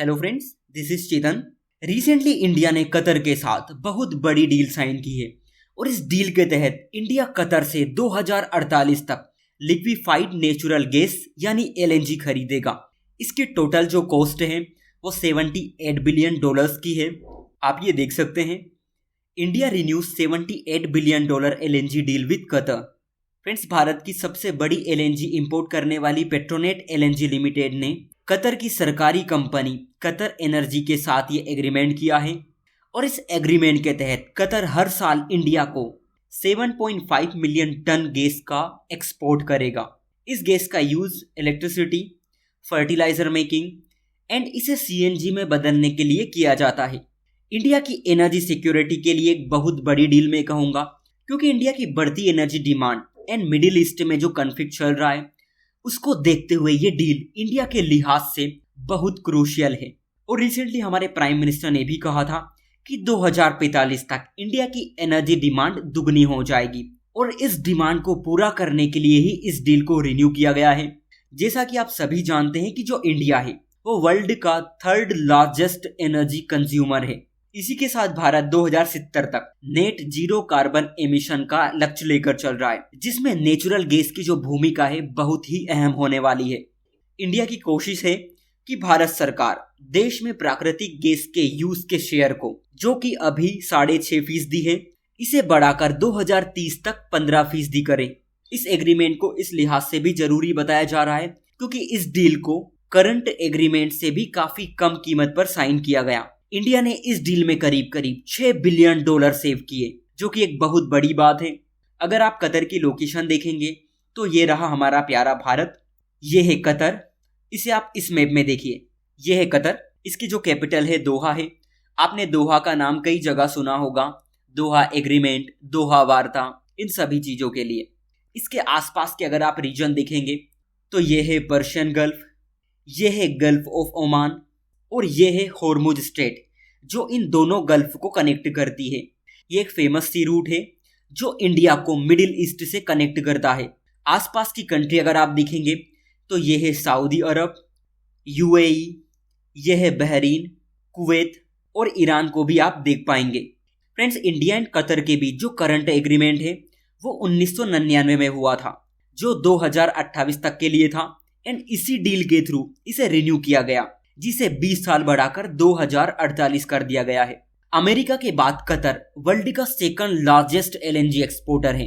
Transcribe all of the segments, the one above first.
Hello friends, this is Chetan. Recently India ने Qatar के साथ बहुत बड़ी डील साइन की है और इस डील के तहत इंडिया कतर से 2048 तक लिक्विफाइड नेचुरल गैस यानी एलएनजी खरीदेगा। इसकी टोटल जो कॉस्ट है वो $78 बिलियन की है। आप ये देख सकते हैं, India renews $78 billion LNG deal with Qatar. Friends, Bharat की सबसे बड़ी एलएनजी इंपोर्ट करने वाली पेट्रोनेट एलएनजी लिमिटेड ने कतर की सरकारी कंपनी कतर एनर्जी के साथ ये एग्रीमेंट किया है और इस एग्रीमेंट के तहत कतर हर साल इंडिया को 7.5 मिलियन टन गैस का एक्सपोर्ट करेगा। इस गैस का use electricity, fertiliser making and इसे सीएनजी में बदलने के लिए किया जाता है। इंडिया की एनर्जी सिक्योरिटी के लिए एक बहुत बड़ी डील मैं कहूँगा, क्योंकि इंडिया की बढ़ती energy demand and middle east में जो कन्फ्लिक्ट चल रहा है उसको देखते हुए ये डील इंडिया के लिहाज से बहुत क्रूशियल है। और रिसेंटली हमारे प्राइम मिनिस्टर ने भी कहा था कि 2045 तक इंडिया की एनर्जी डिमांड दुगनी हो जाएगी और इस डिमांड को पूरा करने के लिए ही इस डील को रिन्यू किया गया है। जैसा कि आप सभी जानते हैं कि जो इंडिया है वो वर्ल्ड का थर्ड लार्जेस्ट एनर्जी कंज्यूमर है। इसी के साथ भारत 2070 तक नेट जीरो कार्बन एमिशन का लक्ष्य लेकर चल रहा है, जिसमें नेचुरल गैस की जो भूमिका है बहुत ही अहम होने वाली है। इंडिया की कोशिश है कि भारत सरकार देश में प्राकृतिक गैस के यूज के शेयर को, जो कि अभी 6.5% है, इसे बढ़ाकर 2030 तक 15% करे। इस एग्रीमेंट को इस लिहाज से भी जरूरी बताया जा रहा है क्योंकि इस डील को करंट एग्रीमेंट से भी काफी कम कीमत पर साइन किया गया। इंडिया ने इस डील में करीब $6 बिलियन सेव किए, जो कि एक बहुत बड़ी बात है। अगर आप कतर की लोकेशन देखेंगे तो ये रहा हमारा प्यारा भारत, ये है कतर। इसे आप इस मैप में देखिए, ये है कतर। इसकी जो कैपिटल है दोहा है। आपने दोहा का नाम कई जगह सुना होगा, दोहा एग्रीमेंट, दोहा वार्ता, इन सभी चीजों के लिए। इसके आसपास के अगर आप रीजन देखेंगे तो ये है पर्शियन गल्फ, ये है गल्फ ऑफ ओमान और ये है होर्मुज स्ट्रेट, जो इन दोनों गल्फ को कनेक्ट करती है। ये एक फेमस सी रूट है जो इंडिया को मिडिल ईस्ट से कनेक्ट करता है। आसपास की कंट्री अगर आप देखेंगे तो ये है सऊदी अरब, यूएई, ये है बहरीन, कुवैत और ईरान को भी आप देख पाएंगे। फ्रेंड्स, इंडिया एंड कतर के बीच जो करंट एग्रीमेंट है वो 1999 में हुआ था, जो 2028 तक के लिए था एंड इसी डील के थ्रू इसे रिन्यू किया गया, जिसे 20 साल बढ़ाकर 2048 कर दिया गया है। अमेरिका के बाद कतर वर्ल्ड का सेकंड लार्जेस्ट एलएनजी एक्सपोर्टर है।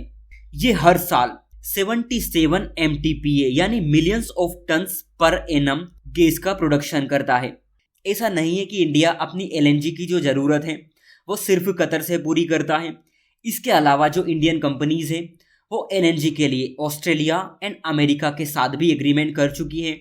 ये हर साल 77 MTPA यानी millions of tons per annum gas का प्रोडक्शन करता है। ऐसा नहीं है कि इंडिया अपनी एलएनजी की जो जरूरत है वो सिर्फ कतर से पूरी करता है। इसके अलावा जो इंडियन कंपनीज हैं वो एलएनजी के लिए ऑस्ट्रेलिया एंड अमेरिका के साथ भी एग्रीमेंट कर चुकी है,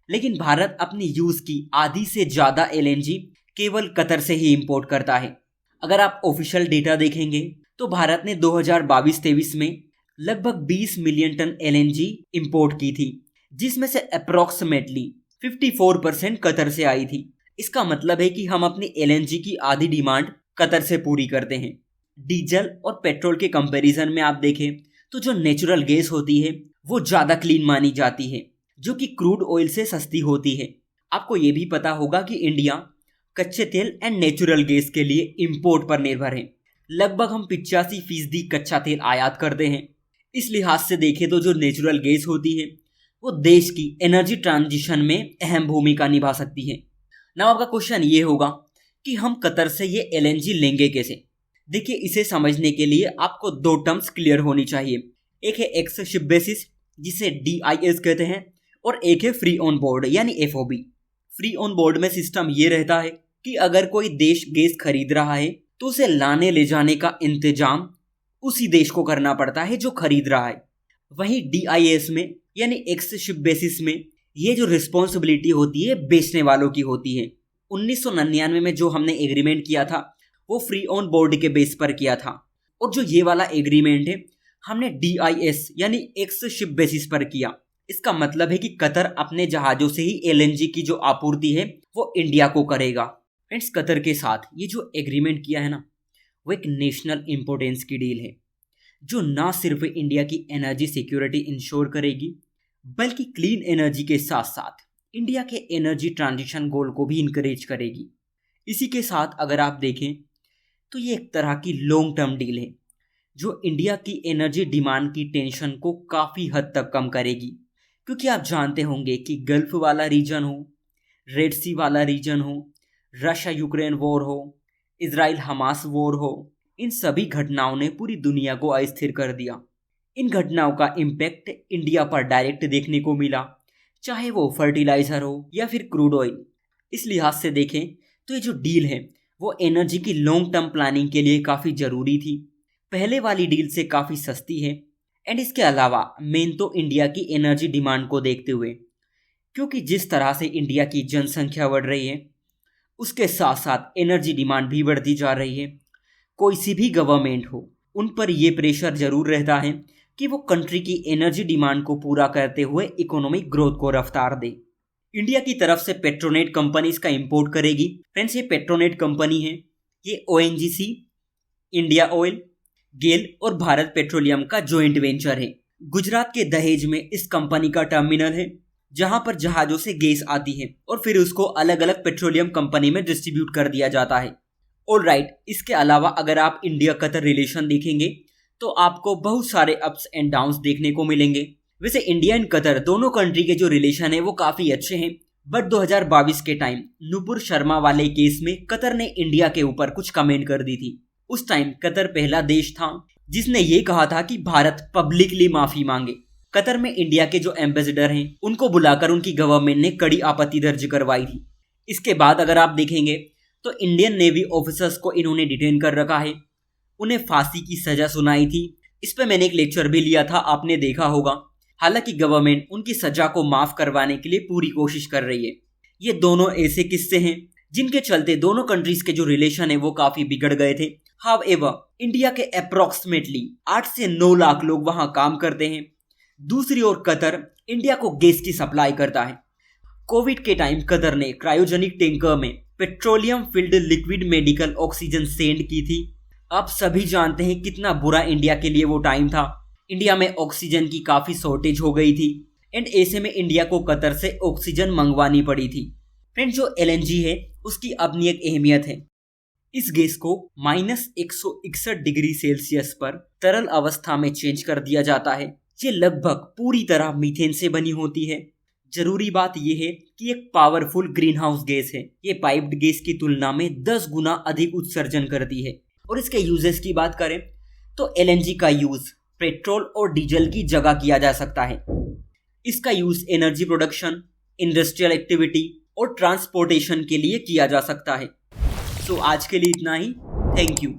लेकिन भारत अपनी यूज की आधी से ज्यादा एलएनजी केवल कतर से ही इंपोर्ट करता है। अगर आप ऑफिशियल डेटा देखेंगे तो भारत ने 2022-23 में लगभग 20 मिलियन टन एलएनजी इंपोर्ट की थी, जिसमें से अप्रोक्सीमेटली 54% कतर से आई थी। इसका मतलब है कि हम अपनी एलएनजी की आधी डिमांड कतर से पूरी करते हैं। डीजल और पेट्रोल के कंपैरिजन में आप देखें तो जो नेचुरल गैस होती है वो ज्यादा क्लीन मानी जाती है, जो कि क्रूड ऑयल से सस्ती होती है। आपको ये भी पता होगा कि इंडिया कच्चे तेल एंड नेचुरल गैस के लिए इंपोर्ट पर निर्भर है। लगभग हम 85% कच्चा तेल आयात करते हैं। इस लिहाज से देखें तो जो नेचुरल गैस होती है वो देश की एनर्जी ट्रांजिशन में अहम भूमिका निभा सकती है। नाउ आपका क्वेश्चन ये होगा कि हम कतर से ये एलएनजी लेंगे कैसे। देखिए, इसे समझने के लिए आपको दो टर्म्स क्लियर होनी चाहिए। एक है एक्स शिप बेसिस, जिसे DIS कहते हैं, और एक है फ्री ऑन बोर्ड यानी FOB। फ्री ऑन बोर्ड में सिस्टम ये रहता है कि अगर कोई देश गैस खरीद रहा है तो उसे लाने ले जाने का इंतजाम उसी देश को करना पड़ता है जो खरीद रहा है। वहीं DIS में यानी एक्स शिप बेसिस में ये जो रिस्पॉन्सिबिलिटी होती है बेचने वालों की होती है। 1999 में जो हमने एग्रीमेंट किया था वो फ्री ऑन बोर्ड के बेस पर किया था, और जो ये वाला एग्रीमेंट है हमने DIS यानी एक्स शिप बेसिस पर किया। इसका मतलब है कि कतर अपने जहाजों से ही एलएनजी की जो आपूर्ति है वो इंडिया को करेगा। फ्रेंड्स, कतर के साथ ये जो एग्रीमेंट किया है ना, वो एक नेशनल इंपोर्टेंस की डील है, जो ना सिर्फ इंडिया की एनर्जी सिक्योरिटी इंश्योर करेगी बल्कि क्लीन एनर्जी के साथ साथ इंडिया के एनर्जी ट्रांजिशन गोल को भी इनकरेज करेगी। इसी के साथ अगर आप देखें तो ये एक तरह की लॉन्ग टर्म डील है जो इंडिया की एनर्जी डिमांड की टेंशन को काफ़ी हद तक कम करेगी, क्योंकि आप जानते होंगे कि गल्फ वाला रीजन हो, रेड सी वाला रीजन हो, रशिया यूक्रेन वॉर हो, इजराइल हमास वॉर हो, इन सभी घटनाओं ने पूरी दुनिया को अस्थिर कर दिया। इन घटनाओं का इम्पैक्ट इंडिया पर डायरेक्ट देखने को मिला, चाहे वो फर्टिलाइजर हो या फिर क्रूड ऑयल। इस लिहाज से देखें तो ये जो डील है वो एनर्जी की लॉन्ग टर्म प्लानिंग के लिए काफ़ी ज़रूरी थी। पहले वाली डील से काफ़ी सस्ती है एंड इसके अलावा मेन तो इंडिया की एनर्जी डिमांड को देखते हुए, क्योंकि जिस तरह से इंडिया की जनसंख्या बढ़ रही है उसके साथ साथ एनर्जी डिमांड भी बढ़ती जा रही है। कोई सी भी गवर्नमेंट हो उन पर यह प्रेशर जरूर रहता है कि वो कंट्री की एनर्जी डिमांड को पूरा करते हुए इकोनॉमिक ग्रोथ को रफ्तार दे। इंडिया की तरफ से पेट्रोनेट कंपनी इसका इंपोर्ट करेगी। फ्रेंड्स, ये पेट्रोनेट कंपनी है, ये ONGC, इंडिया ऑयल, गेल और भारत पेट्रोलियम का जॉइंट वेंचर है। गुजरात के दहेज में इस कंपनी का टर्मिनल है जहां पर जहाजों से गैस आती है और फिर उसको अलग अलग पेट्रोलियम कंपनी में डिस्ट्रीब्यूट कर दिया जाता है। ऑलराइट, इसके अलावा अगर आप इंडिया कतर रिलेशन देखेंगे तो आपको बहुत सारे अप्स एंड डाउन्स देखने को मिलेंगे। वैसे इंडिया एंड कतर दोनों कंट्री के जो रिलेशन है वो काफ़ी अच्छे हैं, बट 2022 के टाइम नुपुर शर्मा वाले केस में कतर ने इंडिया के ऊपर कुछ कमेंट कर दी थी। उस टाइम कतर पहला देश था जिसने ये कहा था कि भारत पब्लिकली माफ़ी मांगे। कतर में इंडिया के जो एम्बेसडर हैं उनको बुलाकर उनकी गवर्नमेंट ने कड़ी आपत्ति दर्ज करवाई थी। इसके बाद अगर आप देखेंगे तो इंडियन नेवी ऑफिसर्स को इन्होंने डिटेन कर रखा है, उन्हें फांसी की सजा सुनाई थी। इस पे मैंने एक लेक्चर भी लिया था, आपने देखा होगा। हालांकि गवर्नमेंट उनकी सजा को माफ करवाने के लिए पूरी कोशिश कर रही है। ये दोनों ऐसे किस्से हैं जिनके चलते दोनों कंट्रीज के जो रिलेशन है वो काफी बिगड़ गए थे। हाउएवर, इंडिया के अप्रोक्सीमेटली 8 से 9 लाख लोग वहां काम करते हैं। दूसरी ओर कतर इंडिया को गैस की सप्लाई करता है। कोविड के टाइम कतर ने क्रायोजेनिक टैंकर में petroleum field liquid medical oxygen send की थी। आप सभी जानते हैं कितना बुरा इंडिया के लिए वो टाइम था। इंडिया में ऑक्सीजन की काफ़ी शॉर्टेज हो गई थी एंड ऐसे में इंडिया को कतर से ऑक्सीजन मंगवानी पड़ी थी। फ्रेंड, जो LNG है उसकी अपनी एक अहमियत है। इस गैस को -161 डिग्री सेल्सियस पर तरल अवस्था में चेंज कर दिया जाता है। ये लगभग पूरी तरह मीथेन से बनी होती है। जरूरी बात यह है कि एक पावरफुल ग्रीन हाउस गैस है। ये पाइप्ड गैस की तुलना में 10 गुना अधिक उत्सर्जन करती है। और इसके यूजेस की बात करें तो LNG का यूज पेट्रोल और डीजल की जगह किया जा सकता है। इसका use energy production, industrial activity और ट्रांसपोर्टेशन के लिए किया जा सकता है। सो आज के लिए इतना ही। Thank you.